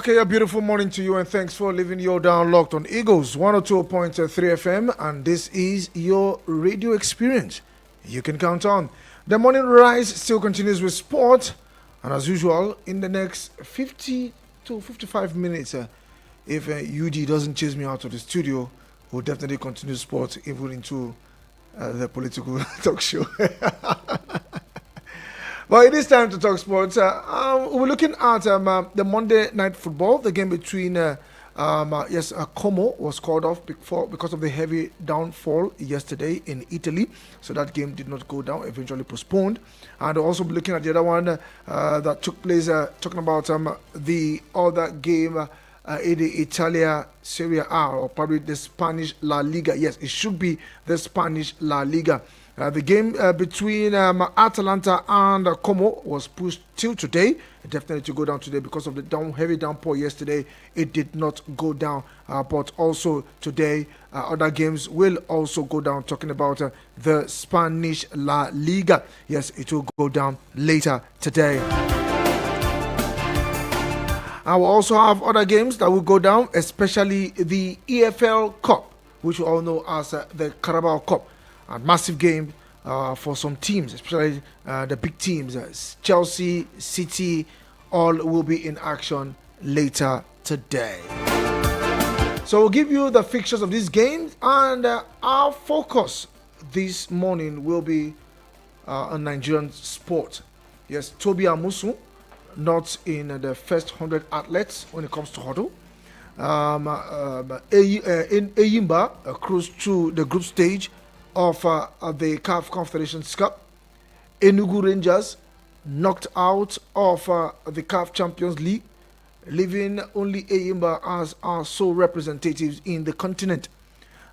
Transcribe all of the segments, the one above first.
Okay, a beautiful morning to you, and thanks for leaving your down locked on Eagles 102.3 FM, and this is your radio experience. You can count on. The morning rise still continues with sport, and as usual, in the next 50 to 55 minutes, if UD doesn't chase me out of the studio, we'll definitely continue sport even into the political talk show. Well, it is time to talk sports. We're looking at the Monday night football. The game between, Como was called off because of the heavy downfall yesterday in Italy. So that game did not go down, eventually postponed. And also be looking at the other one that took place, talking about the other game in the Italia Serie A, or probably the Spanish La Liga. Yes, it should be the Spanish La Liga. The game between Atalanta and Como was pushed till today. It definitely to go down today because of the heavy downpour yesterday. It did not go down, but also today other games will also go down. Talking about the Spanish La Liga. Yes, it will go down later today. I will also have other games that will go down, especially the EFL Cup, which we all know as the Carabao Cup. A massive game for some teams, especially the big teams. Chelsea, City, all will be in action later today. So we'll give you the fixtures of these games, and our focus this morning will be on Nigerian sport. Yes, Toby Amusu, not in the first 100 athletes when it comes to hurdle. In Eyimba cruised through the group stage of the CAF Confederations Cup. Enugu Rangers knocked out of the CAF Champions League, leaving only Eyimba as our sole representatives in the continent.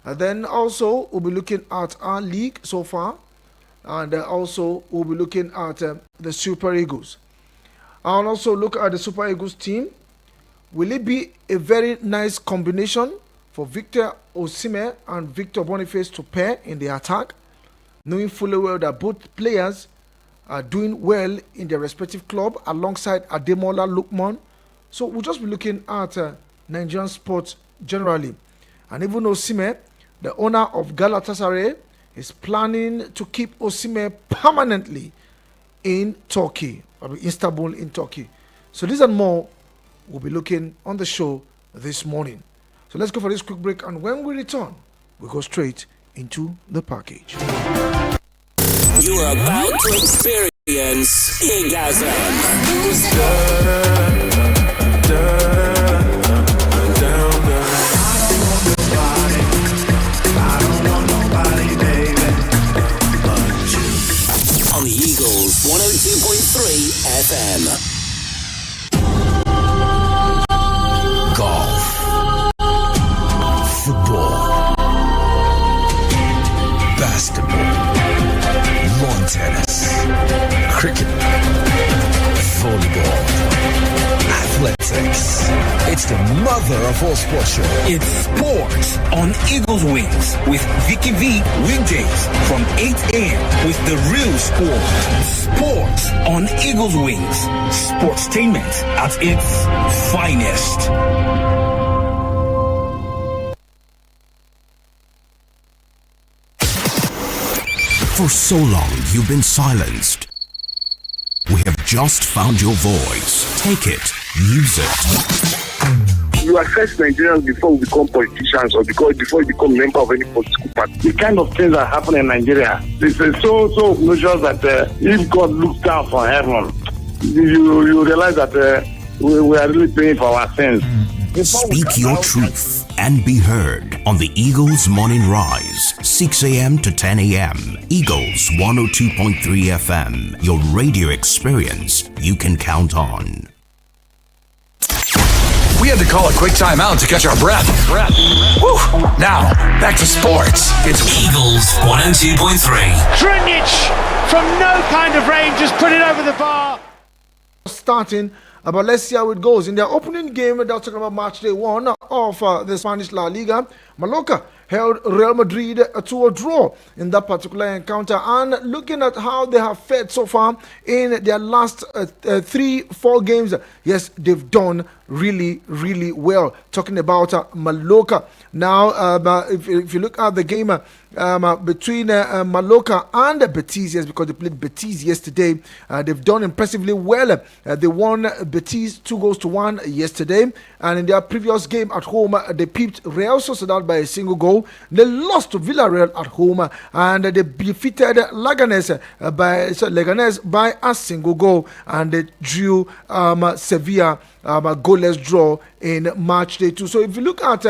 Then also we'll be looking at our league so far, and also we'll be looking at the Super Eagles. I'll also look at the Super Eagles team. Will it be a very nice combination for Victor Osimhen and Victor Boniface to pair in the attack, knowing fully well that both players are doing well in their respective club alongside Ademola Lookman? So we'll just be looking at Nigerian sports generally. And even Osimhen, the owner of Galatasaray, is planning to keep Osimhen permanently in Turkey, or Istanbul in Turkey. So these and more we'll be looking on the show this morning. So let's go for this quick break, and when we return, we go straight into the package. You are about to experience orgasm. On the Eagles 102.3 FM. Golf. Football, basketball, lawn tennis, cricket, volleyball, athletics. It's the mother of all sports show. It's sports on Eagles Wings with Vicky V weekdays from 8 a.m. with the real sport. Sports on Eagles Wings. Sportstainment at its finest. For so long, you've been silenced. We have just found your voice. Take it, use it. You assess Nigerians before we become politicians, or before you become a member of any political party. The kind of things that happen in Nigeria, this is so obnoxious that if God looks down from heaven, you realize that we are really paying for our sins. Speak your truth and be heard on the Eagles Morning Rise, 6 a.m. to 10 a.m. Eagles 102.3 FM, your radio experience you can count on. We had to call a quick timeout to catch our breath. Whew. Now, back to sports. It's Eagles 102.3. Drinic from no kind of range just put it over the bar. Starting, but let's see how it goes. In their opening game, they're talking about match day 1 of the Spanish La Liga. Mallorca held Real Madrid to a draw in that particular encounter. And looking at how they have fared so far in their last 3-4 games, yes, they've done really, really well. Talking about Mallorca. Now, if you look at the game between Mallorca and Betis, yes, because they played Betis yesterday, they've done impressively well. They won Betis 2-1 yesterday, and in their previous game at home, they peeped Real Sociedad by a single goal. They lost to Villarreal at home, and they defeated Leganés by a single goal, and they drew Sevilla a goalless draw in match day 2. So if you look at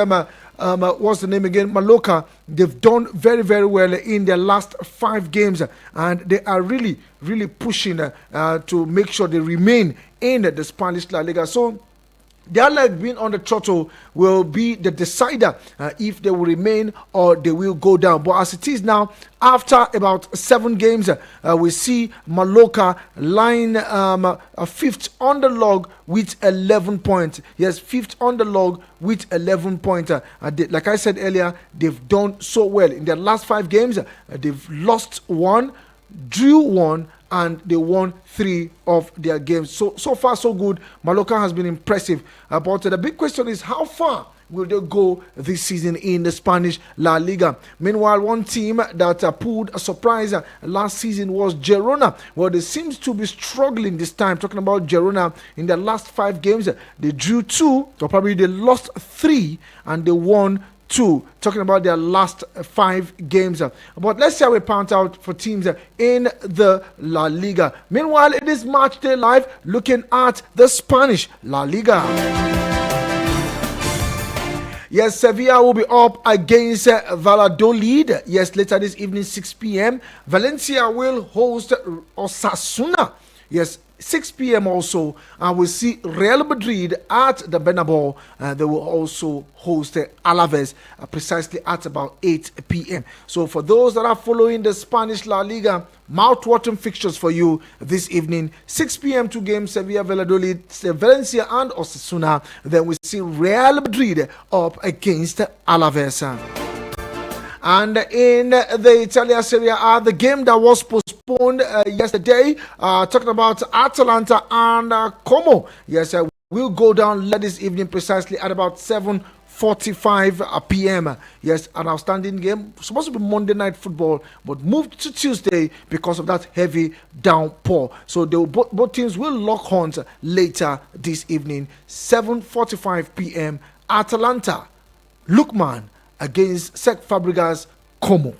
what's the name again? Mallorca, they've done very, very well in their last 5 games, and they are really, really pushing to make sure they remain in the Spanish La Liga. So their leg being on the throttle will be the decider if they will remain or they will go down. But as it is now, after about 7 games, we see Mallorca lying 5th on the log with 11 points. Yes, 5th on the log with 11 points. Like I said earlier, they've done so well. In their last 5 games, they've lost 1, drew 1, and they won 3 of their games. So far, so good. Mallorca has been impressive. But the big question is, how far will they go this season in the Spanish La Liga? Meanwhile, one team that pulled a surprise last season was Girona. Well, they seem to be struggling this time. Talking about Girona, in their last 5 games, they drew 2, or probably they lost 3, and they won 2, talking about their last 5 games. But let's see how we pound out for teams in the La Liga. Meanwhile, it is match day live, looking at the Spanish La Liga. Yes, Sevilla will be up against Valladolid. Yes, later this evening, 6 p.m. Valencia will host Osasuna. Yes, 6 p.m. also, and we'll see Real Madrid at the Bernabeu. They will also host Alaves precisely at about 8 p.m. So for those that are following the Spanish La Liga, mouth-watering fixtures for you this evening. 6 p.m. 2 games, Sevilla, Valladolid, Valencia and Osasuna. Then we see Real Madrid up against Alaves. And in the Italian Serie A, the game that was postponed yesterday, talking about Atalanta and Como. Yes, will go down late this evening precisely at about 7:45 p.m. Yes, an outstanding game. Supposed to be Monday Night Football, but moved to Tuesday because of that heavy downpour. So both teams will lock horns later this evening, 7:45 p.m. Atalanta, Lukman against Cesc Fabregas, Como.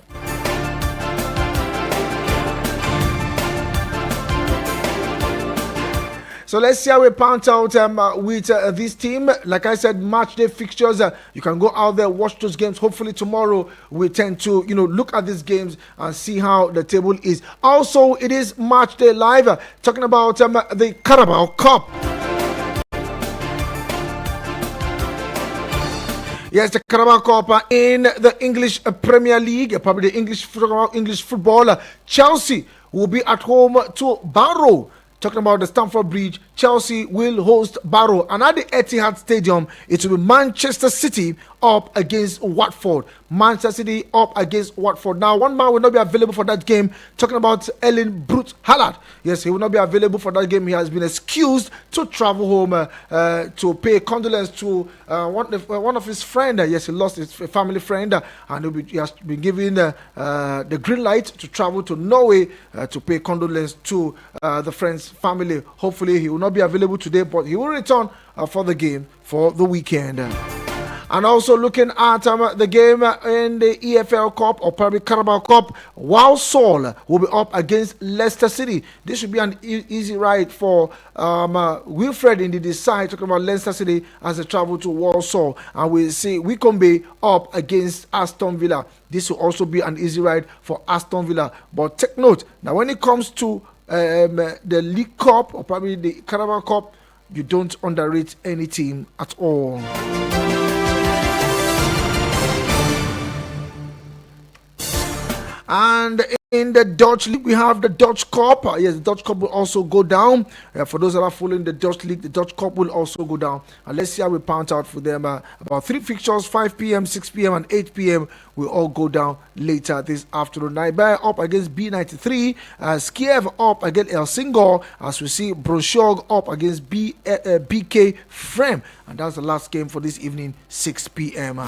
So let's see how we pound out with this team. Like I said, match day fixtures. You can go out there, watch those games. Hopefully tomorrow we tend to, look at these games and see how the table is. Also, it is match day live. Talking about the Carabao Cup. Yes, the Carabao Cup in the English Premier League, probably the English football. Chelsea will be at home to Barrow. Talking about the Stamford Bridge, Chelsea will host Barrow. And at the Etihad Stadium, it will be Manchester City up against Watford. Manchester City up against Watford. Now, one man will not be available for that game. Talking about Erling Brut Haaland. Yes, he will not be available for that game. He has been excused to travel home to pay condolence to one of his friends. Yes, he lost his family friend. And he has been given the green light to travel to Norway to pay condolence to the friend's family. Hopefully, he will not be available today, but he will return for the game for the weekend. And also looking at the game in the EFL Cup, or probably Carabao Cup, Walsall will be up against Leicester City. This should be an easy ride for Wilfred in the side, talking about Leicester City as they travel to Walsall. And we see Wycombe up against Aston Villa. This will also be an easy ride for Aston Villa. But take note, now when it comes to the League Cup, or probably the Carabao Cup, you don't underrate any team at all. And In the Dutch League, we have the Dutch Cup. Yes, the Dutch Cup will also go down. For those that are following the Dutch League, the Dutch Cup will also go down. Let's see how we pound out for them. About 3 fixtures, 5 p.m., 6 p.m., and 8 p.m. will all go down later this afternoon. Naibai up against B93. Skiev up against Helsingor. As we see, Broshog up against BK Frem. And that's the last game for this evening, 6 p.m.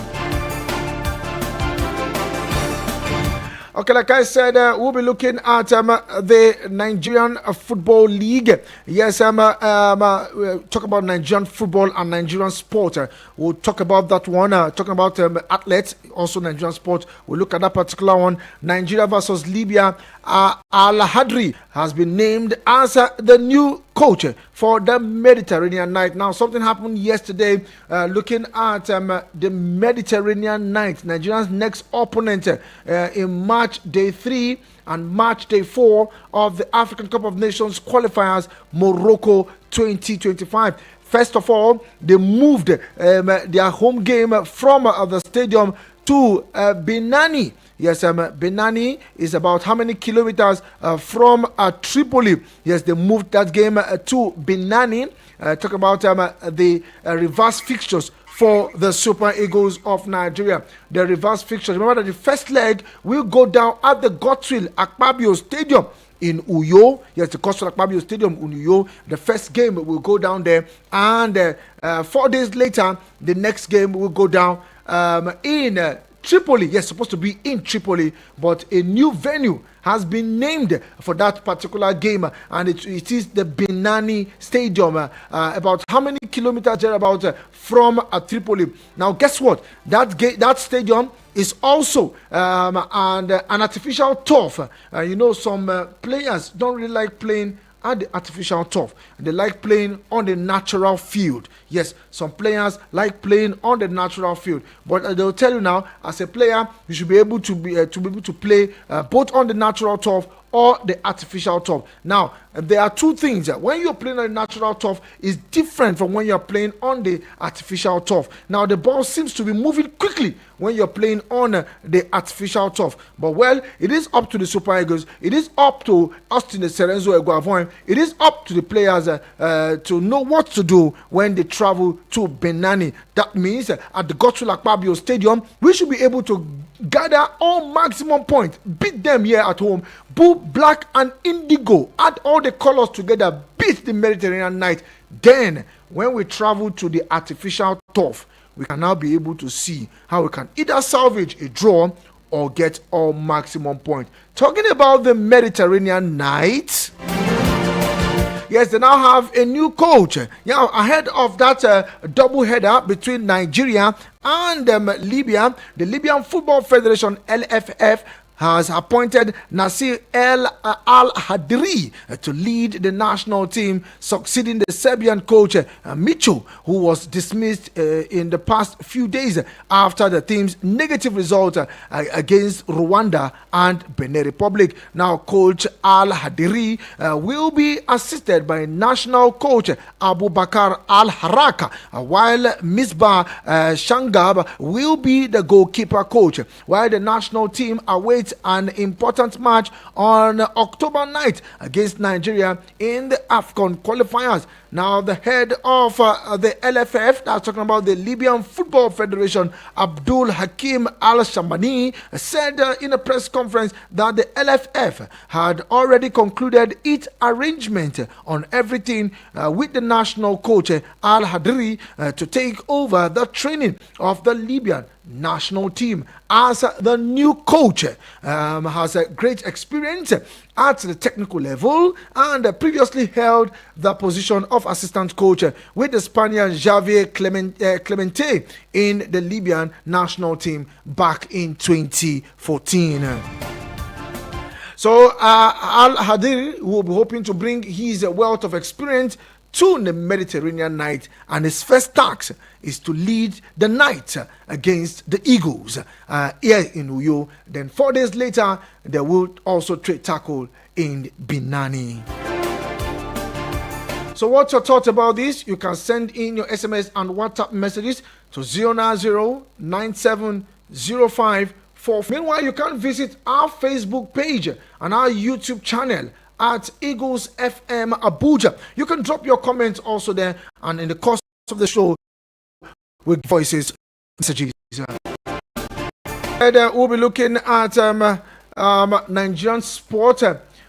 Okay, like I said, we'll be looking at the Nigerian Football League. Yes, we'll talk about Nigerian football and Nigerian sport. We'll talk about that one. Talking about athletes, also Nigerian sport. We'll look at that particular one. Nigeria versus Libya. Al-Hadri has been named as the new coach for the Mediterranean Night. Now, something happened yesterday looking at the Mediterranean Night. Nigeria's next opponent in March Day 3 and March Day 4 of the African Cup of Nations qualifiers, Morocco 2025. First of all, they moved their home game from the stadium to Benani. Yes, Benani is about how many kilometers from Tripoli? Yes, they moved that game to Benani. Talk about the reverse fixtures for the Super Eagles of Nigeria. The reverse fixtures. Remember that the first leg will go down at the Godswill Akpabio Stadium in Uyo. Yes, the Godswill Akpabio Stadium in Uyo. The first game will go down there, and 4 days later, the next game will go down in Tripoli. Yes, supposed to be in Tripoli, but a new venue has been named for that particular game, and it is the Benani Stadium. About how many kilometers there about from Tripoli? Now, guess what? That stadium is also an artificial turf. Some players don't really like playing at the artificial turf. They like playing on the natural field. Yes, some players like playing on the natural field, but they'll tell you now, as a player, you should be able to play both on the natural turf or the artificial turf. Now, there are two things. When you're playing on the natural turf, is different from when you're playing on the artificial turf. Now, the ball seems to be moving quickly when you're playing on the artificial turf. But, well, it is up to the Super Eagles. It is up to Austin Serenzo Eguavoin. It is up to the players to know what to do when they travel to Benani. That means at the Godswill Akpabio Stadium, we should be able to gather all maximum points, beat them here at home, blue, black, and indigo, add all the colors together, beat the Mediterranean Night. Then, when we travel to the artificial turf, we can now be able to see how we can either salvage a draw or get all maximum points. Talking about the Mediterranean Night, yes, they now have a new coach. Yeah, ahead of that double header between Nigeria and Libya, the Libyan Football Federation (LFF) has appointed Nasir Al-Hadri to lead the national team, succeeding the Serbian coach Micho, who was dismissed in the past few days after the team's negative result against Rwanda and Benin Republic. Now, coach Al-Hadri will be assisted by national coach Abu Bakar Al-Haraka, while Misbah Shangab will be the goalkeeper coach, while the national team awaits an important match on October 9th against Nigeria in the AFCON qualifiers. Now, the head of the LFF, that's talking about the Libyan Football Federation, Abdul Hakim Al-Shamani, said in a press conference that the LFF had already concluded its arrangement on everything with the national coach Al-Hadri to take over the training of the Libyan national team. As the new coach has a great experience at the technical level and previously held the position of assistant coach with the Spaniard Javier Clemente in the Libyan national team back in 2014. So Al-Hadri will be hoping to bring his wealth of experience to the Mediterranean Night, and his first task is to lead the night against the Eagles here in Uyo. Then 4 days later, they will also trade tackle in Benani. So what's your thoughts about this? You can send in your SMS and WhatsApp messages to 090 9705 Meanwhile, you can visit our Facebook page and our YouTube channel at Eagles FM Abuja. You can drop your comments also there, and in the course of the show, with voices, messages. And we'll be looking at Nigerian sport,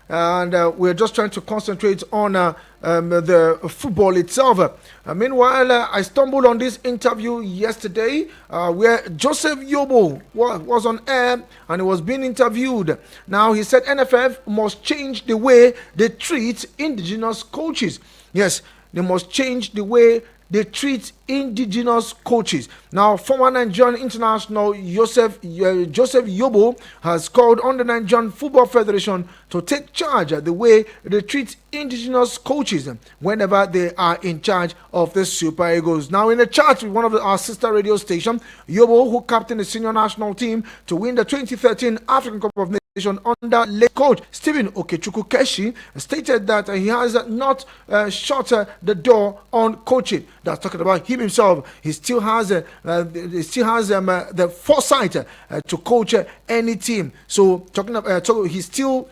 and we're just trying to concentrate on the football itself. Meanwhile, I stumbled on this interview yesterday where Joseph Yobo was on air and he was being interviewed. Now, he said NFF must change the way they treat indigenous coaches. Yes, they must change the way they treat indigenous coaches. Now, former Nigerian international Joseph Yobo has called on the Nigerian Football Federation to take charge of the way they treat indigenous coaches whenever they are in charge of the Super Eagles. Now, in a chat with one of our sister radio stations, Yobo, who captained the senior national team to win the 2013 African Cup of Nations under late coach Stephen Okechukwu Keshi, stated that he has not shut the door on coaching. That's talking about him himself. He still has the foresight to coach any team. So talking about, he's still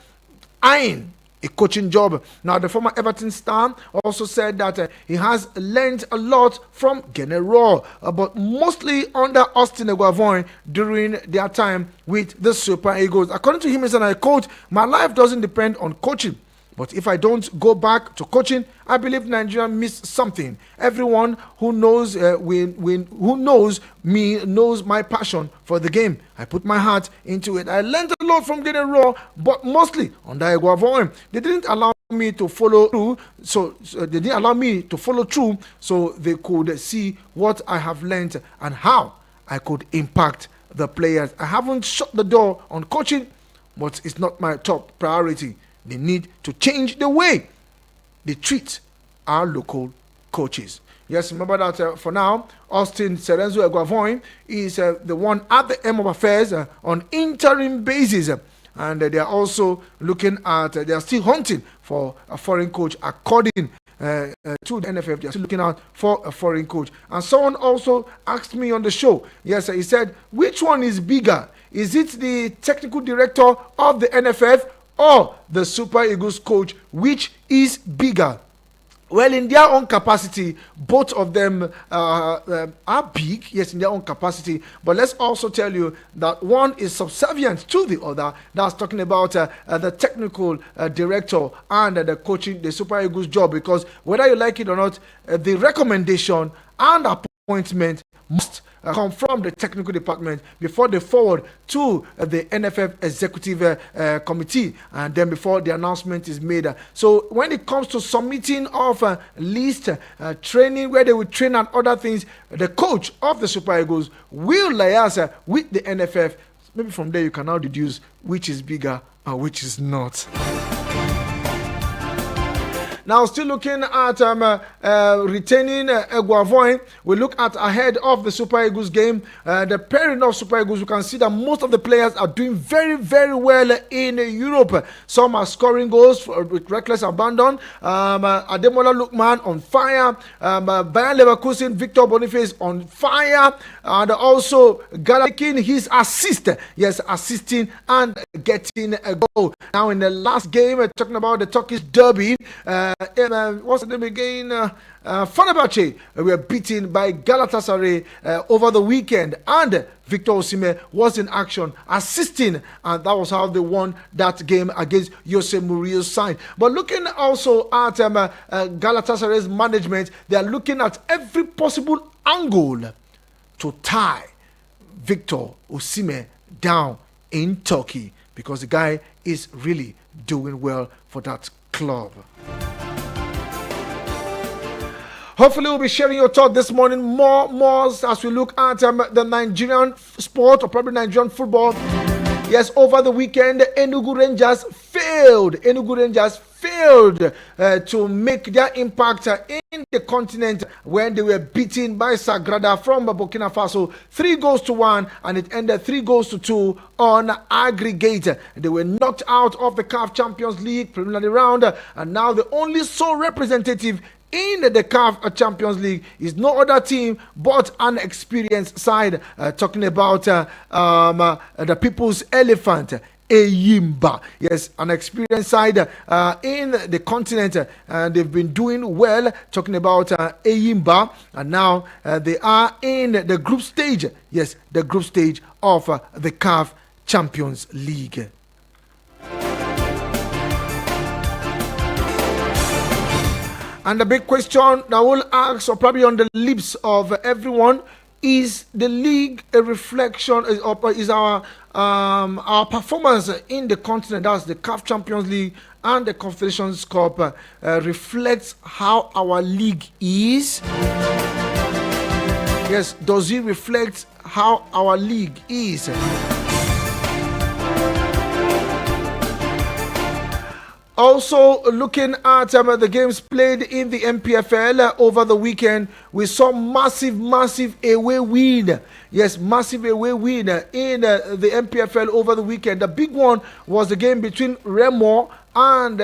eyeing a coaching job. Now, the former Everton star also said that he has learned a lot from General, but mostly under Austin Eguavoin during their time with the Super Eagles. According to him, and I quote, "My life doesn't depend on coaching. But if I don't go back to coaching, I believe Nigeria missed something. Everyone who knows who knows me knows my passion for the game. I put my heart into it. I learned a lot from getting raw, but mostly under Eguavoin. They didn't allow me to follow through, so they didn't allow me to follow through, so they could see what I have learned and how I could impact the players. I haven't shut the door on coaching, but it's not my top priority. They need to change the way they treat our local coaches." Yes, remember that for now, Austin Serenzo Eguavoin is the one at the helm of affairs on interim basis. And they are also looking at, they are still hunting for a foreign coach according to the NFF. They are still looking out for a foreign coach. And someone also asked me on the show, yes, he said, which one is bigger? Is it the technical director of the NFF or the Super Eagles coach? Which is bigger? Well, in their own capacity, both of them are big, yes, in their own capacity. But let's also tell you that one is subservient to the other. That's talking about the technical director and the coaching, the Super Eagles job. Because whether you like it or not, the recommendation and appointment must come from the technical department before they forward to the NFF executive committee, and then before the announcement is made. So when it comes to submitting of list, training where they will train and other things, the coach of the Super Eagles will liaise with the NFF. Maybe from there you can now deduce which is bigger and which is not. Now, still looking at retaining Eguavoin, we look at ahead of the Super Eagles game. The pairing of Super Eagles, you can see that most of the players are doing very, very well in Europe. Some are scoring goals with reckless abandon. Ademola Lookman on fire. Bayer Leverkusen, Victor Boniface on fire. And also making his assist. Yes, assisting and getting a goal. Now, in the last game, talking about the Turkish derby, what's the name again? Fenerbahce were beaten by Galatasaray over the weekend, and Victor Osimhen was in action assisting, and that was how they won that game against Jose Mourinho's side. But looking also at Galatasaray's management, they are looking at every possible angle to tie Victor Osimhen down in Turkey, because the guy is really doing well for that club. Hopefully, we'll be sharing your thought this morning more as we look at the Nigerian sport, or probably Nigerian football. Yes, over the weekend, Enugu Rangers failed to make their impact in the continent when they were beaten by Sagrada from Burkina Faso 3-1, and it ended 3-2 on aggregate. They were knocked out of the CAF Champions League preliminary round, and now the only sole representative in the CAF Champions League is no other team but an experienced side. Talking about the People's Elephant, Eyimba. Yes, an experienced side in the continent. They've been doing well. Talking about Eyimba, and now they are in the group stage. Yes, the group stage of the CAF Champions League. And the big question that will ask, or probably on the lips of everyone, is the league a reflection? Is our performance in the continent, that's the CAF Champions League and the Confederations Cup, reflects how our league is? Yes, does it reflect how our league is? Also, looking at the games played in the MPFL over the weekend, we saw massive away win. Yes, massive away win in the MPFL over the weekend. The big one was the game between Remo and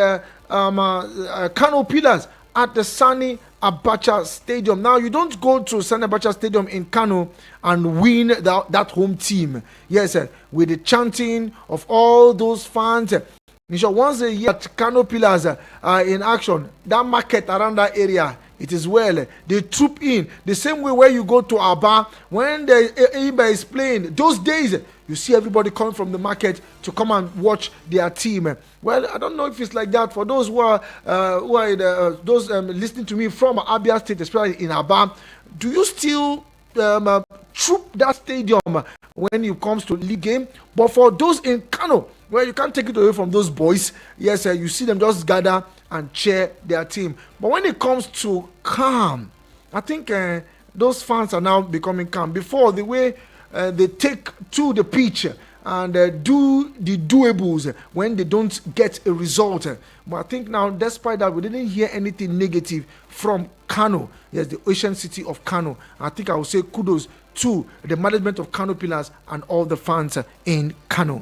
Kano Pillars at the Sani Abacha Stadium. Now, you don't go to Sani Abacha Stadium in Kano and win that home team. Yes, with the chanting of all those fans. Once a year, Kano Pillars are in action. That market around that area, it is well. They troop in the same way where you go to Aba when the Iba is playing. Those days, you see everybody coming from the market to come and watch their team. Well, I don't know if it's like that for those who are listening to me from Abia State, especially in Aba. Do you still troop that stadium when it comes to league game? But for those in Kano, well, you can't take it away from those boys. Yes, you see them just gather and cheer their team. But when it comes to calm, I think those fans are now becoming calm. Before, the way they take to the pitch and do the doables when they don't get a result. But I think now, despite that, we didn't hear anything negative from Kano. Yes, the Ocean City of Kano. I think I will say kudos to the management of Kano Pillars and all the fans in Kano.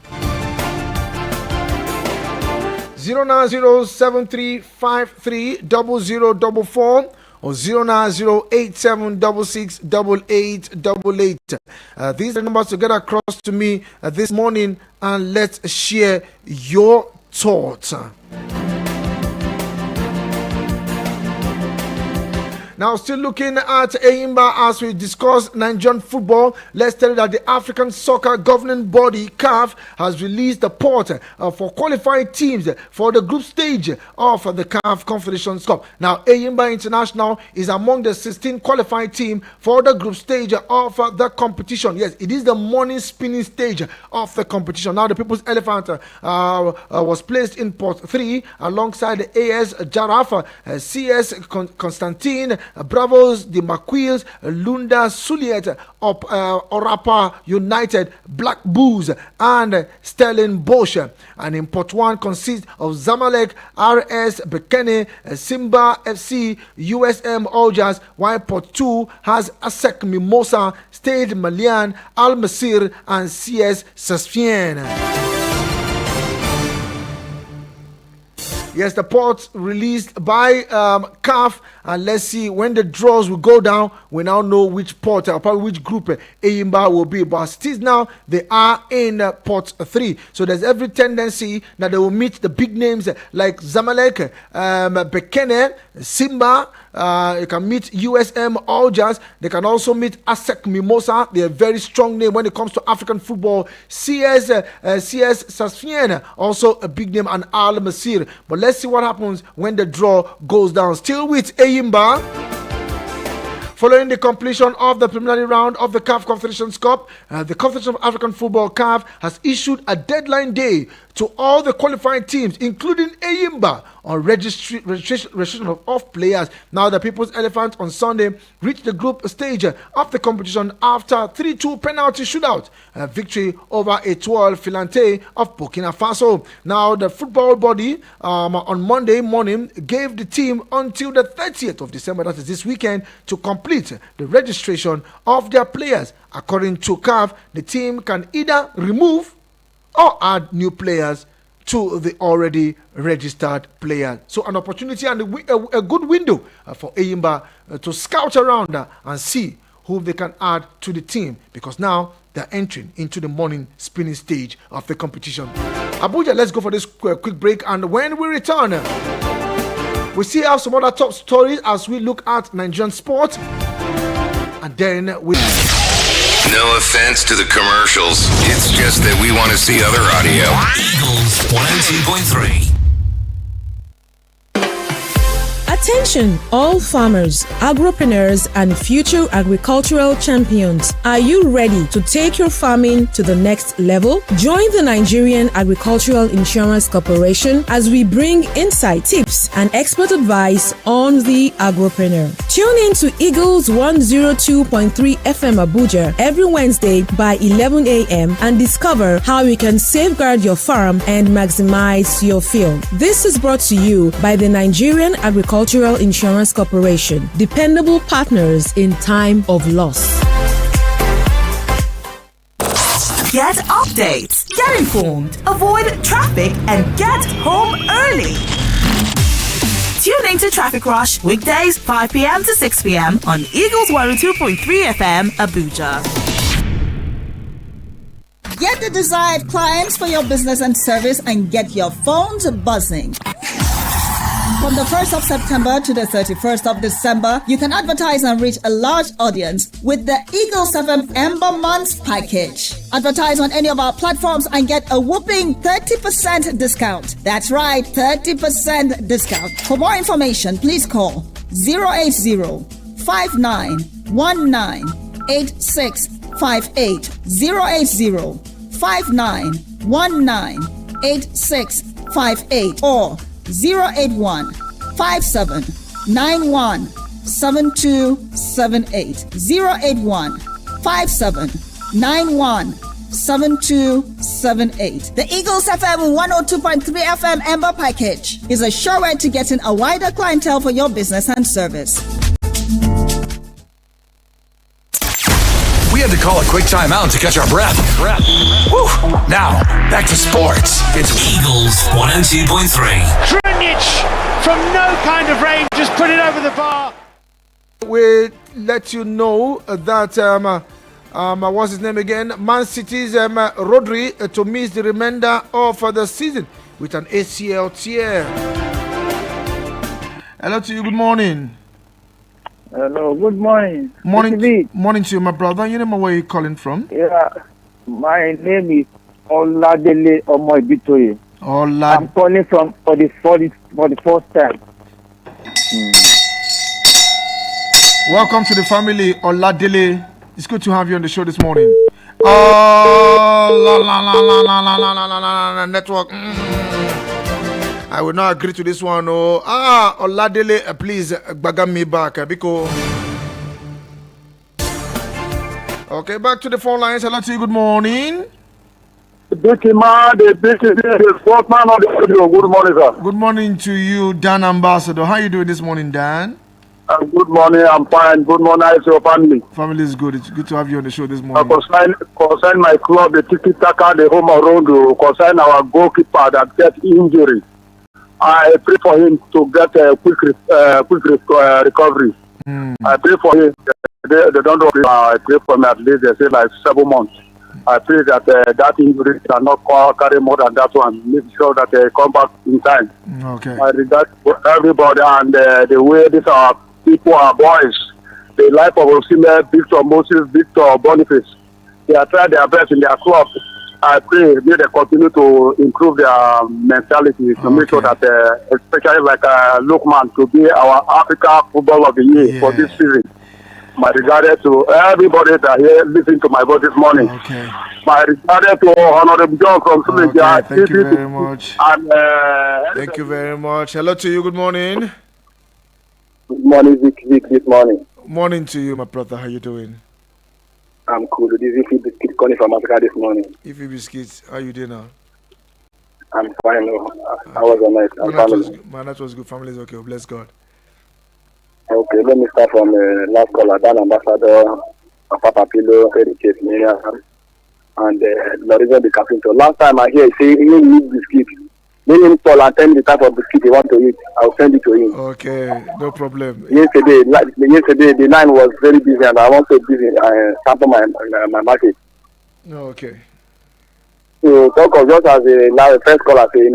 09073530044 or 09087668888. These are the numbers to get across to me this morning, and let's share your thoughts. Now, still looking at Eyimba as we discuss Nigerian football, let's tell you that the African Soccer Governing Body, CAF, has released the port for qualified teams for the group stage of the CAF Confederations Cup. Now, Eyimba International is among the 16 qualified teams for the group stage of the competition. Yes, it is the morning spinning stage of the competition. Now, the People's Elephant was placed in Port 3 alongside the AS Jaraf, CS Constantine, Bravos, the Maquils, Lunda Suliet, Orapa United, Black Bulls, and Sterling Bosch. And in Port 1 consists of Zamalek, RS Bekene, Simba FC, USM Aljas, while Port 2 has ASEC Mimosa, Stade Malian, Al Masir, and CS Sasfien. Yes, the ports released by CAF, and let's see when the draws will go down. We now know which port, or probably which group Eyimba will be. But still now, they are in Port 3. So there's every tendency that they will meet the big names like Zamalek, Bekene, Simba. You can meet USM Aljas. They can also meet ASEC Mimosa. They're a very strong name when it comes to African football. CS Sasfien, also a big name, and Al Masir. But let's see what happens when the draw goes down. Still with Eyimba. Following the completion of the preliminary round of the CAF Confederations Cup, the Confederation of African Football, CAF, has issued a deadline day to all the qualified teams, including Eyimba, on registration of players. Now, the People's Elephant on Sunday reached the group stage of the competition after 3-2 penalty shootout victory over Etoile Filante of Burkina Faso. Now, the football body on Monday morning gave the team until the 30th of December, that is this weekend, to complete the registration of their players. According to CAF, the team can either remove or add new players to the already registered player. So an opportunity and a good window for Eyimba to scout around and see who they can add to the team, because now they're entering into the morning spinning stage of the competition. Abuja, let's go for this quick break, and when we return, we still have some other top stories as we look at Nigerian sport, and then we... No offense to the commercials. It's just that we want to see other audio. Eagles 102.3. Attention, all farmers, agripreneurs, and future agricultural champions. Are you ready to take your farming to the next level? Join the Nigerian Agricultural Insurance Corporation as we bring insight, tips, and expert advice on the agripreneur. Tune in to Eagles 102.3 FM Abuja every Wednesday by 11 a.m. and discover how you can safeguard your farm and maximize your field. This is brought to you by the Nigerian Agricultural Insurance Corporation, dependable partners in time of loss. Get updates, get informed, avoid traffic, and get home early. Tune into Traffic Rush weekdays 5 p.m. to 6 p.m. on Eagles 102.3 FM Abuja. Get the desired clients for your business and service and get your phones buzzing. From the 1st of September to the 31st of December, you can advertise and reach a large audience with the Eagles FM Ember Months package. Advertise on any of our platforms and get a whopping 30% discount. That's right, 30% discount. For more information, please call 080-5919-8658. 080-5919-8658 or 081-5791-7278. 081-5791-7278. The Eagles FM 102.3 FM Ember package is a sure way to getting a wider clientele for your business and service. We had to call a quick timeout to catch our breath. Whew. Now, back to sports. It's Eagles 102.3. Trinic from no kind of range, just put it over the bar. We let you know that what's his name again? Man City's Rodri to miss the remainder of the season with an ACL tear. Hello to you. Good morning. Hello, good morning. Morning to you, my brother. You know where you're calling from? Yeah, my name is Oladele Omoibitoye. I'm calling from for the first time. Welcome to the family, Oladele. It's good to have you on the show this morning. Oh, network. I will not agree to this one. Oladele, please bag me back because. Okay, back to the phone lines. Hello to you. Good morning. Vicky, the sportsman of the studio. Good morning, sir. Good morning to you, Dan Ambassador. How are you doing this morning, Dan? Good morning. I'm fine. Good morning. How's your family? Family is good. It's good to have you on the show this morning. Concern my club, the Tiki Taka, the home around, concern our goalkeeper that gets injury. I pray for him to get a quick recovery. I pray for him. They don't know. I pray for him at least. They say like 7 months. I pray that that injury cannot carry more than that one. Make sure that they come back in time. Okay. I regard everybody and the way these are people are boys. The life of Osime, Victor Moses, Victor Boniface. They are trying their best in their club. I pray they continue to improve their mentality to make sure that, especially like Lukman, to be our Africa Football of the Year for this season. My regard to everybody that here listening to my voice this morning. Okay. My regard to Honorable John from Suleja. Okay, thank you very much. And, thank you very much. Hello to you. Good morning. Good morning, Vick. Good morning. Morning to you, my brother. How you doing? I'm cool. This is Ifi Biscuit calling from Africa this morning. Ifi Biscuits, how you doing now? I'm fine. I was all night. My night was good. Family is okay. Bless God. Okay, let me start from last caller, Dan Ambassador, Papa Pilo, Eddie Chase, and Lorenzo the captain. So last time I hear say you need Biscuit. Let him call and tell me the type of biscuit he want to eat. I'll send it to him. Okay, no problem. Yesterday the line was very busy and I want to busy sample my market. Okay. So talk of just as a first caller say,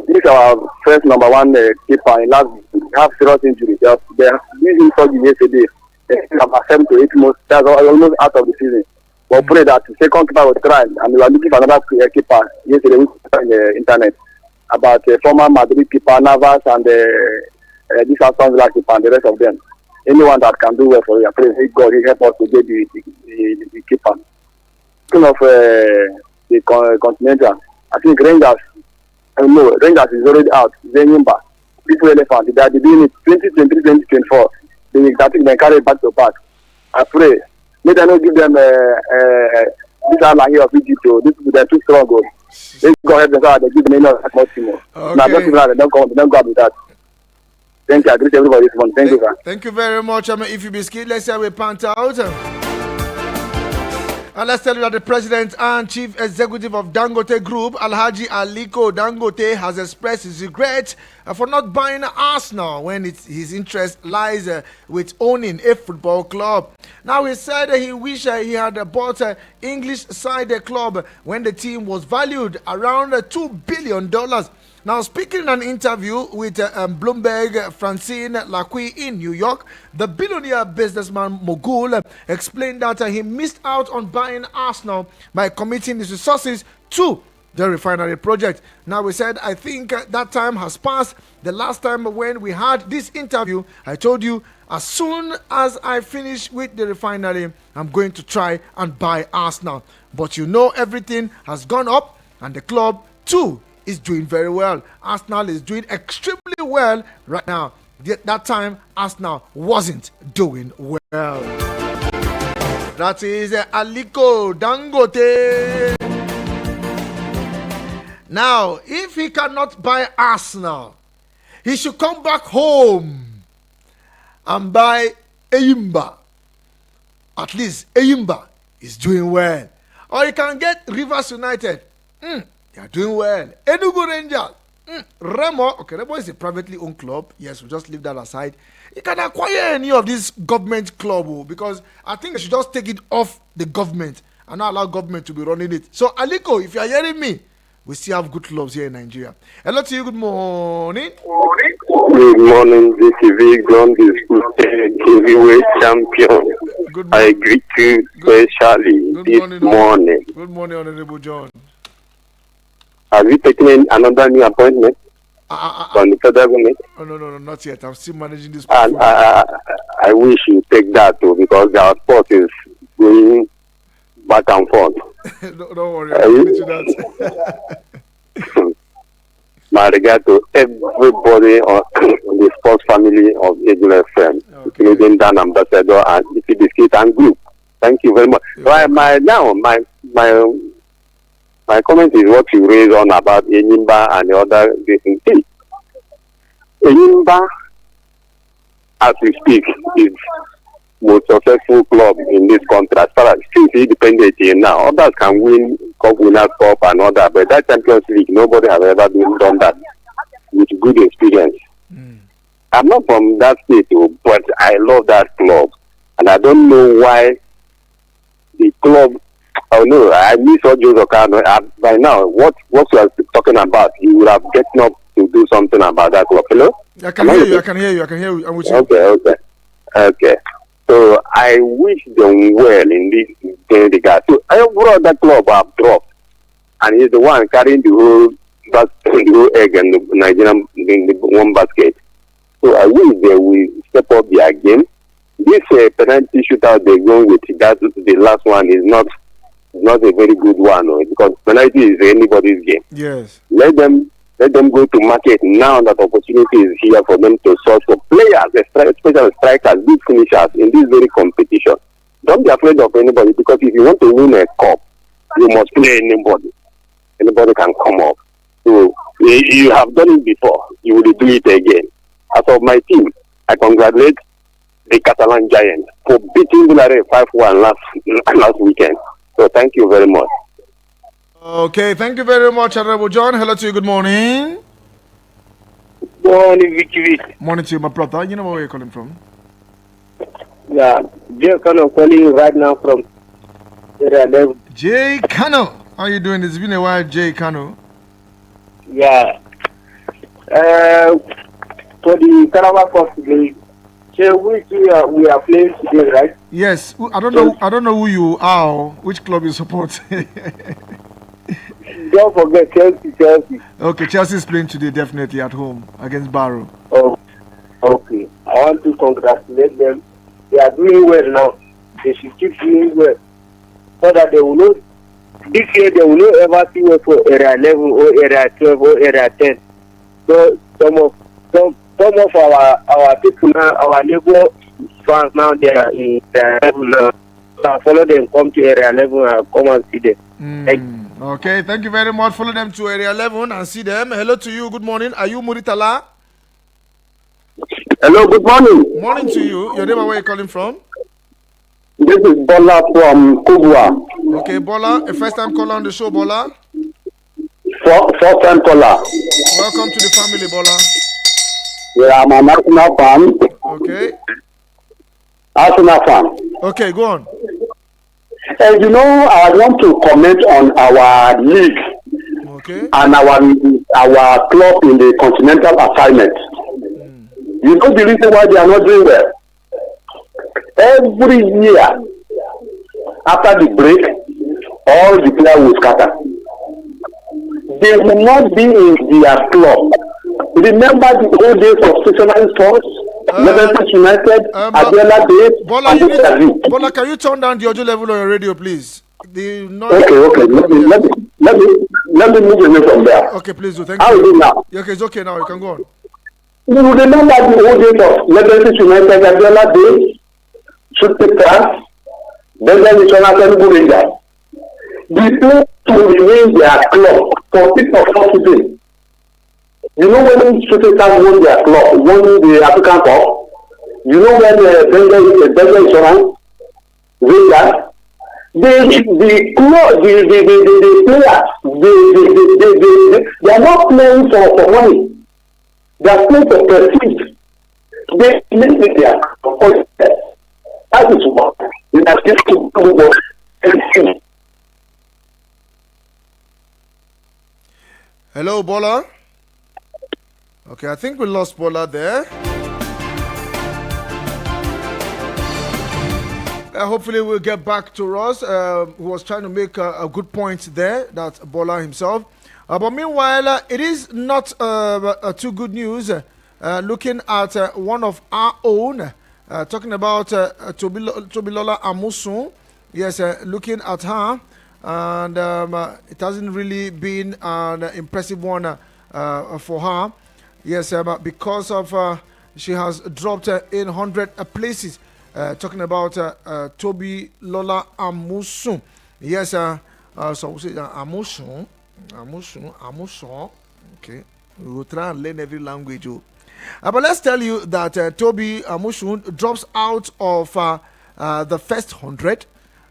this is our first number one keeper in last have serious injury. They using surgery yesterday. They have 7 to 8 months. That's almost out of the season. But pray that the second keeper will try, and we are looking for another keeper. Yesterday we saw in the internet about former Madrid keeper Navas and this Aston Villa keeper and the rest of them. Anyone that can do well for you, pray God he help us to get the keeper. Speaking of the Continental, I think Rangers. Rangers is already out. Zenyimba, people elephant. They are doing it 2023, 2024. I think they carry it back to back. I pray. Maybe I don't give them this island here of Egypt. This is they're too strong. They go ahead and they give them enough much more. Now just they don't go out with that. Thank you. I greet everybody this morning. Thank you, sir. Thank you very much. If you biscuit, let's say we pant out. And let's tell you that the president and chief executive of Dangote Group, Alhaji Aliko Dangote, has expressed his regret for not buying Arsenal when his interest lies with owning a football club. Now, he said he wished he had bought English side club when the team was valued around $2 billion. Now, speaking in an interview with Bloomberg Francine Lacqui in New York, the billionaire businessman mogul explained that he missed out on buying Arsenal by committing his resources to the refinery project. Now, we said, I think that time has passed. The last time when we had this interview, I told you, as soon as I finish with the refinery, I'm going to try and buy Arsenal. But everything has gone up and the club too is doing very well. Arsenal is doing extremely well right now. That time, Arsenal wasn't doing well. That is Aliko Dangote. Now, if he cannot buy Arsenal, he should come back home and buy Eyimba. At least Eyimba is doing well. Or he can get Rivers United. They are doing well. Enugu Rangers. Remo. Okay, Remo is a privately owned club. Yes, we'll just leave that aside. You can acquire any of this government club because I think they should just take it off the government and not allow government to be running it. So, Aliko, if you are hearing me, we still have good clubs here in Nigeria. Hello to you. Good morning. Good morning, Vicky. Vick, undisputed heavyweight champion. Good morning. I greet you especially this morning. Good morning, Honorable John. Have you taken another new appointment from the federal government? Oh, no, not yet. I'm still managing this. And I wish you take that too because our sport is going back and forth. Don't worry, I'll get to that. My regard to everybody on the sports family of Eagle FM, including Dan Ambassador and Vicky Biscuit and Group. Thank you very much. My comment is what you raised on about Enyimba and the other things. Enyimba, as we speak, is most successful club in this country as far as still independent now. Others can win Cup Winners' Cup and all that, but that Champions League, nobody has ever done that with good experience. I'm not from that state, but I love that club, and I don't know why the club. Oh no, I miss all Jose Okano. By now, what you are talking about, you would have gotten up to do something about that club. Hello? I can hear you. I'm with you. Okay. So I wish them well in this regard. So every other club have dropped, and he's the one carrying the whole egg and the Nigerian in the one basket. So I wish they will step up their game. This penalty shootout they're going with, that the last one is not a very good one, because penalty is anybody's game. Yes. Let them go to market now that opportunity is here for them to source for players, especially strikers, big finishers in this very competition. Don't be afraid of anybody, because if you want to win a cup, you must play anybody. Anybody can come up. So you have done it before. You will do it again. As of my team, I congratulate the Catalan Giants for beating Villarreal 5-1 last weekend. So thank you very much. Okay, thank you very much, Honorable John. Hello to you. Good morning. morning, Vicky. Morning to you, my brother. You know where you're calling from? Yeah, Jay Kano calling you right now from area 11. Jay Kano. How you doing? It's been a while, Jay Kano. Yeah. For the Carabao Cup today, we are playing today, right? Yes. I don't know who you are or which club you support. Don't forget Chelsea. Okay, Chelsea is playing today definitely at home against Barrow. Oh, okay. I want to congratulate them. They are doing well now. They should keep doing well so that they will not. This year they will not ever see us for area 11 or area 12 or area 10. So some of our people now, our neighbor fans now, they are in area 11 now. So I follow them, come to area 11 and come and see them. Okay, thank you very much. Follow them to area 11 and see them. Hello to you. Good morning. Are you Muritala? Hello, good morning. Morning to you. Your name and where you calling from? This is Bola from Kubwa. Okay, Bola, a first time caller on the show, Bola. First time caller. Welcome to the family, Bola. Yeah, I'm an Arsenal fan. Okay. Arsenal fan. Okay, go on. And you know, I want to comment on our league and our club in the continental assignment. You know the reason why they are not doing well? Every year, after the break, all the players will scatter. They will not be in their club. Remember the old days of stationary sports? Leventis United, Adela Days, Bola, can you turn down the audio level on your radio, please? Okay. Let me move away from there. Okay, please do. Thank you. How is it now? Okay, it's okay now. You can go on. You remember the old days of Leventis United, Adela Days, Super, Benjamin Jonathan Rangers. The players will remain their club for 6 or 4 seasons. You know when Shooting Stars won their club, won the African Cup? You know when Benjamin Insurance, Rangers, the players, they are not playing for money. They are playing for prestige. They live in their club. That is what they are just to do anything. Hello, Bola. Okay, I think we lost Bola there. Hopefully we'll get back to Ross, who was trying to make a good point there, that Bola himself. But meanwhile, it is not too good news. Looking at one of our own, talking about Tobilola Amusun. Yes, looking at her, and it hasn't really been an impressive one for her. Yes, because of she has dropped in 100 places. Talking about Tobilola Amusun. Yes, so we say Amusun. Okay, we will try and learn every language. But let's tell you that Tobi Amusun drops out of the first 100.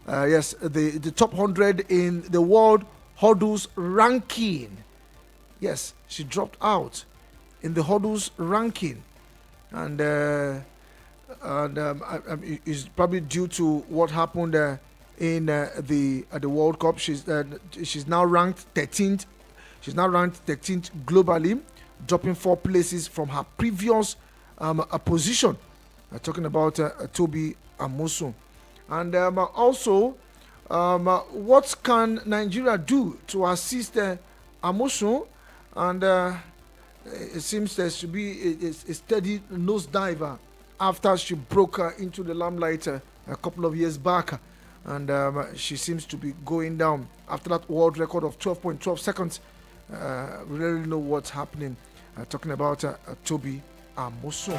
Yes, the top 100 in the world hurdles ranking. Yes, she dropped out in the hurdles ranking, and it's probably due to what happened in the World Cup. She's now ranked 13th. She's now ranked 13th globally, dropping 4 places from her previous position. Talking about Tobi Amusun, and also, what can Nigeria do to assist Amusun? And it seems there should be a steady nosedive after she broke into the limelight a couple of years back, and she seems to be going down after that world record of 12.12 seconds. We really know what's happening. Talking about Tobi Amusun.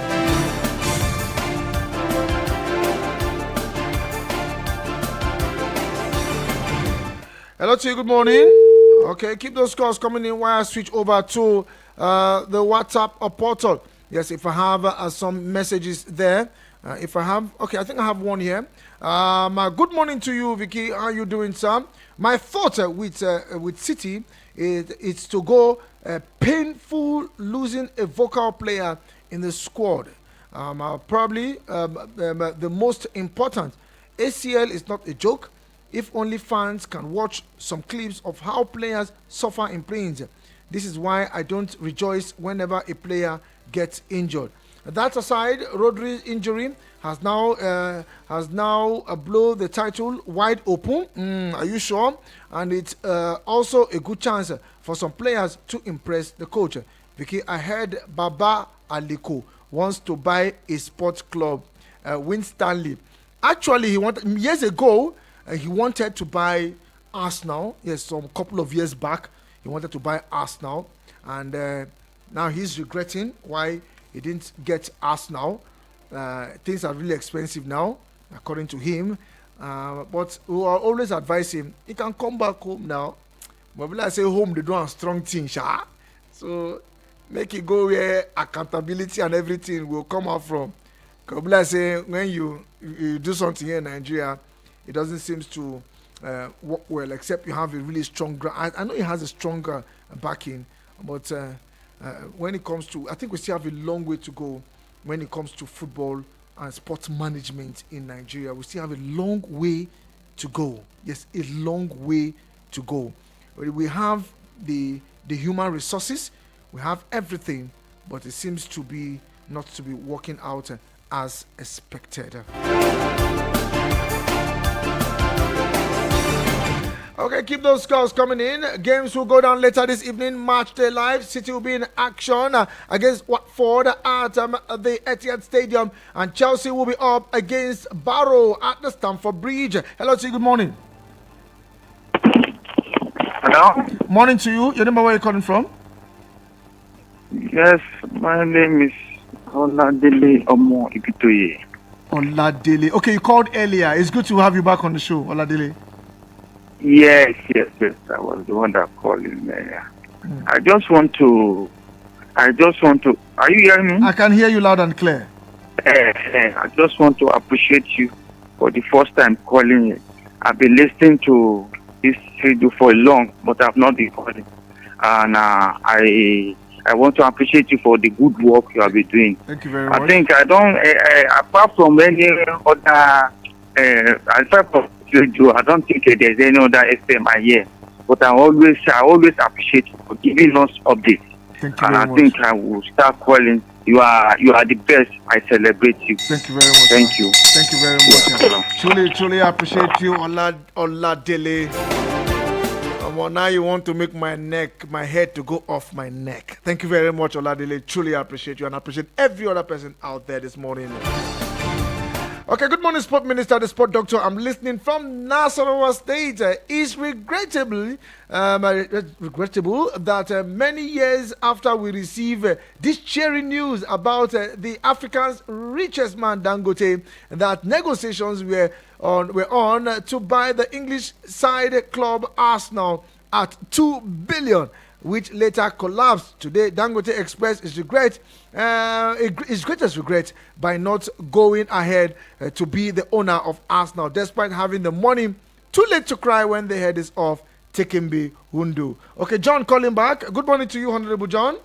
Hello to you, good morning. Okay, keep those calls coming in while I switch over to the WhatsApp portal. Yes, if I have some messages there. If I have, okay, I think I have one here. Good morning to you, Vicky. How are you doing, sir? My thought with City is to go painful losing a vocal player in the squad. Probably the most important. ACL is not a joke. If only fans can watch some clips of how players suffer in planes. This is why I don't rejoice whenever a player gets injured. That aside, Rodri's injury has now blown the title wide open. Are you sure? And it's also a good chance for some players to impress the coach. Vicky, I heard Baba Aliko wants to buy a sports club, Win Stanley. Actually, he wanted years ago. He wanted to buy Arsenal. Yes, some couple of years back, he wanted to buy Arsenal, and now he's regretting why he didn't get Arsenal. Things are really expensive now, according to him. But we will always advise him, he can come back home now. But when I say home, they don't have strong team, sha. So make it go where accountability and everything will come out from. Because when I say when you do something here in Nigeria, it doesn't seem to work well, except you have a really strong ground. I know he has a stronger backing, but when it comes to, I think we still have a long way to go when it comes to football and sports management in Nigeria. We still have a long way to go. Yes, a long way to go. We have the human resources, we have everything, but it seems to be not to be working out as expected. Okay, keep those scores coming in. Games will go down later this evening. Match day live. City will be in action against Watford at the Etihad Stadium, and Chelsea will be up against Barrow at the Stamford Bridge. Hello to you. Good morning. Hello. Morning to you. Your name, where are you calling from? Yes, my name is Oladele Omo Ikitoye. Oladele. Okay, you called earlier. It's good to have you back on the show, Oladele. Yes. I was the one that called in there. I just want to. Are you hearing me? I can hear you loud and clear. I just want to appreciate you for the first time calling. I've been listening to this radio for long, but I've not been calling. And I want to appreciate you for the good work you have been doing. Thank you very much. I think I don't, apart from any other, apart from radio, I don't think there's any other FM I hear. But I always appreciate you for giving us updates. Thank you and very I much. think I will start calling. You are the best. I celebrate you. Thank you very much. Thank you. Thank you very much. Truly appreciate you, Oladele. Well, now you want to make my head to go off my neck. Thank you very much, Oladele. Truly appreciate you, and appreciate every other person out there this morning. Okay, good morning, Sport Minister, the Sport Doctor. I'm listening from Nasarawa State. It's regrettable that many years after we receive this cheering news about the Africa's richest man, Dangote, that negotiations were on to buy the English side club Arsenal at 2 billion, which later collapsed. Today, Dangote expressed his greatest regret by not going ahead to be the owner of Arsenal, despite having the money. Too late to cry when the head is off. Tekembe Hundu. Okay, John calling back. Good morning to you, Honorable John.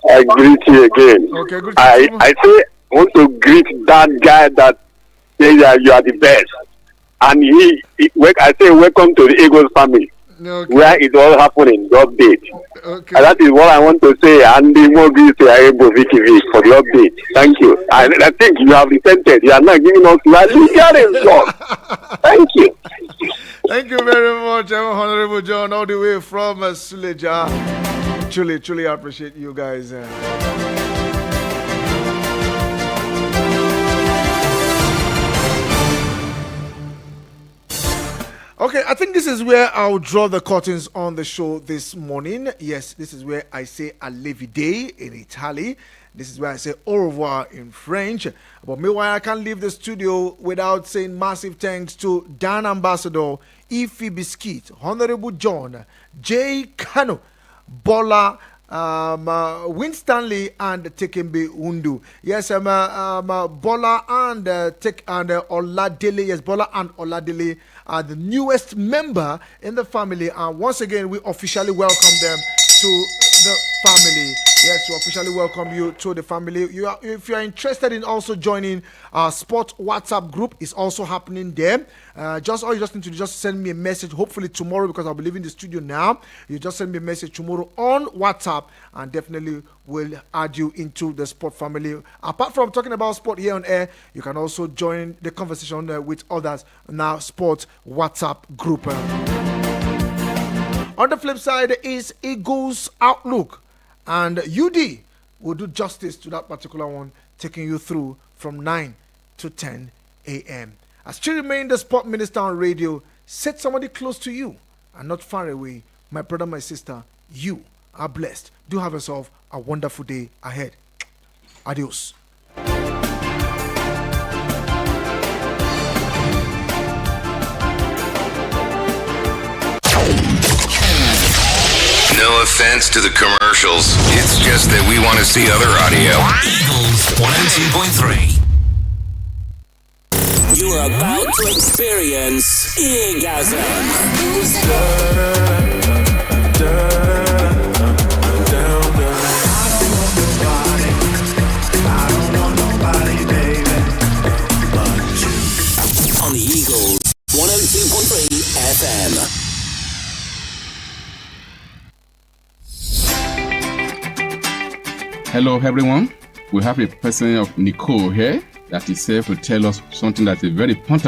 I greet you again. Okay, good. I say, I want to greet that guy that says that you are the best. And I say, welcome to the Eagles family. Okay. Where it's all happening, the update. Okay. And that is what I want to say. And the more great to Vicky Vick for the update. Thank you. I think you have repented. You are not giving us legal. Thank you. Thank you very much, Honorable John, all the way from Suleja. Truly appreciate you guys. Okay, I think this is where I'll draw the curtains on the show this morning. Yes, this is where I say Allevide in Italy. This is where I say au revoir in French. But meanwhile, I can't leave the studio without saying massive thanks to Dan Ambassador, Ify Biscuit, Honorable John, J. Kano, Bola, Win Stanley, and Tekembe Undu. Yes, Bola and Oladele. Yes, Bola and Oladele are the newest member in the family, and once again we officially welcome them to the family. Yes, we officially welcome you to the family. If you are interested in also joining our sport WhatsApp group, it's also happening there. All you just need to just send me a message, hopefully tomorrow, because I'll be leaving the studio now. You just send me a message tomorrow on WhatsApp, and definitely will add you into the sport family. Apart from talking about sport here on air, you can also join the conversation with others in our sport WhatsApp group. On the flip side is Eagles Outlook, and UD will do justice to that particular one, taking you through from 9 to 10 a.m. As she remained the sport minister on radio, set somebody close to you and not far away. My brother, my sister, you are blessed. Do have yourself a wonderful day ahead. Adios. No offense to the commercials. It's just that we want to see other audio. Eagles 102.3. You are about to experience Egasm. On the Eagles 102.3 FM. Hello, everyone. We have a person of Nicole here that is here to tell us something that is very important